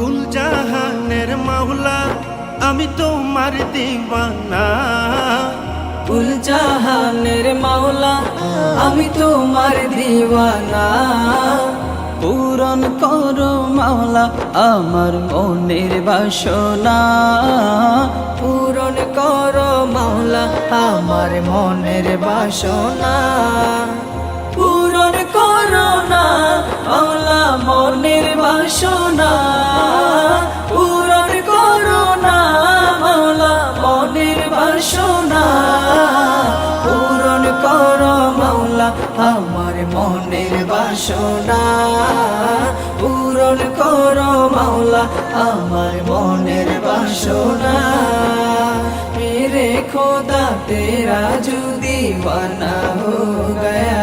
কুল জাহানের মাওলা আমি তোমার দিওয়ানা। কুল জাহানের মাওলা আমি তোমার দিওয়ানা। পূরণ করো মাওলা আমার মনের বাসনা। পূরণ করো মাওলা আমার মনের বাসনা। পূরণ করো না মাওলা মনের বাসনা। পূরণ করো না মাওলা মনের বাসনা। পূরণ করো মাওলা আমার মনের বাসনা। পূরণ করো মাওলা আমার মনের বাসনা। मेरे खुदा तेरा जो दीवाना हो गया।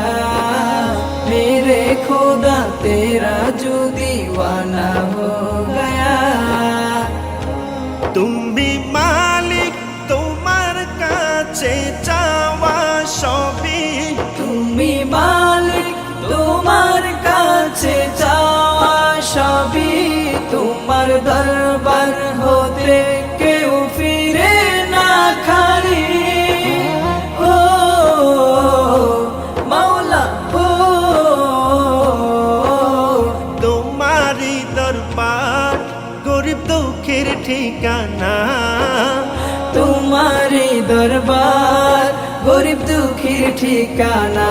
मेरे खुदा तेरा जो दीवाना हो गया। তুমি মালিক তোমার কাছে চাওয়া সবই। তুমি মালিক তোমার কাছে চাওয়া সবই। তোমার দরবার হতে কেউ ফিরে না খালি। ও মাওলা ও তোমারই দরবার গরিব দুঃখের ঠিকানা। তোমারি দরবার গরিব দুঃখীর ঠিকানা।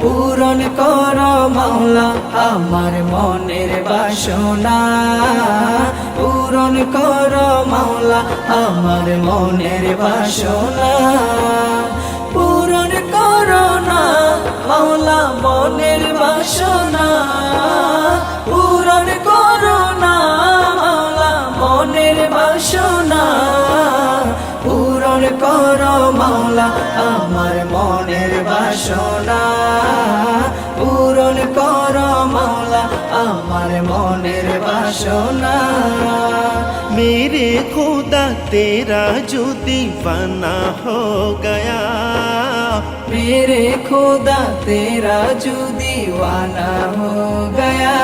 পূরণ করো মাওলা আমার মনের বাসনা। পূরণ করো মাওলা আমার মনের বাসনা। পূরণ করো না মাওলা মনের বাসনা। পূরণ করো না মাওলা মনের বাসনা। পূরণ করো মাওলা আমার মনের বাসনা। পূরণ করো মাওলা আমার মনের বাসনা। मेरे खुदा तेरा जो दीवाना हो गया। मेरे खुदा तेरा जो दीवाना हो गया।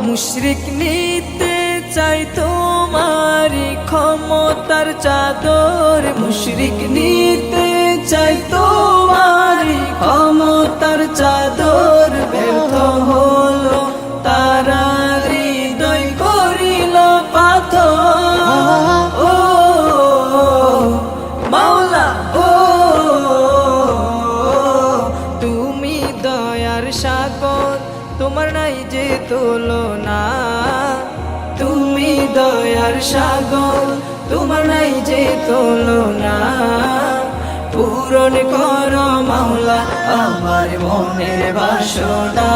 মুশরিক নিতে চাই তোমারি ক্ষমতার চাদর। মুশরিক নিতে চাই তোমারি ক্ষমতার চাদর। ব্যর্থ হলো তারা হৃদয় করিল পাথর। ও মাওলা ও তুমি দয়ার সাগর তোমার নাই যে তুলনা। তুমি দয়ার সাগর তোমার নাই যে তুলনা। পূরণ করো মাওলা আমার মনের বাসনা।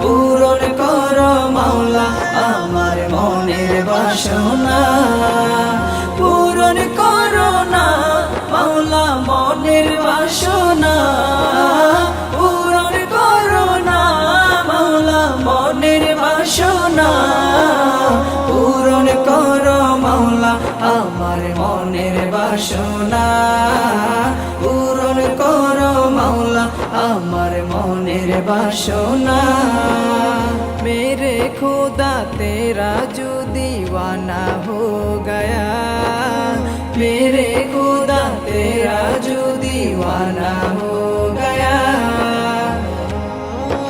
পূরণ করো মাওলা আমার মনের বাসনা। পূরণ করো না মাওলা মনের বাসনা। পূরণ করো না মাওলা মনের বাসনা। পূরণ করো মাওলা আমার মনের বাসনা। পূরণ করো মাওলা আমার মনের বাসনা। मेरे खुदा तेरा जो दीवाना हो गया। मेरे खुदा तेरा जो दीवाना हो गया।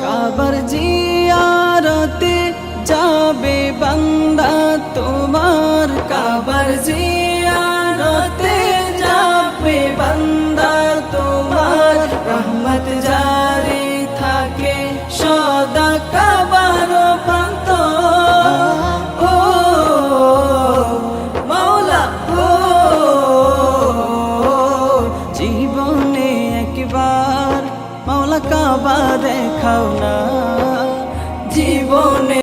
কাবার জিয়ারতে যাবে বান্দা তোমার। কাবার জিয়ারতে যাবে বান্দা তোমার। রহমত জারি থাকে সদা কাবার প্রান্ত। ও মাওলা ও জীবনে একবার মাওলা কাবা দেখাও না। জীবনে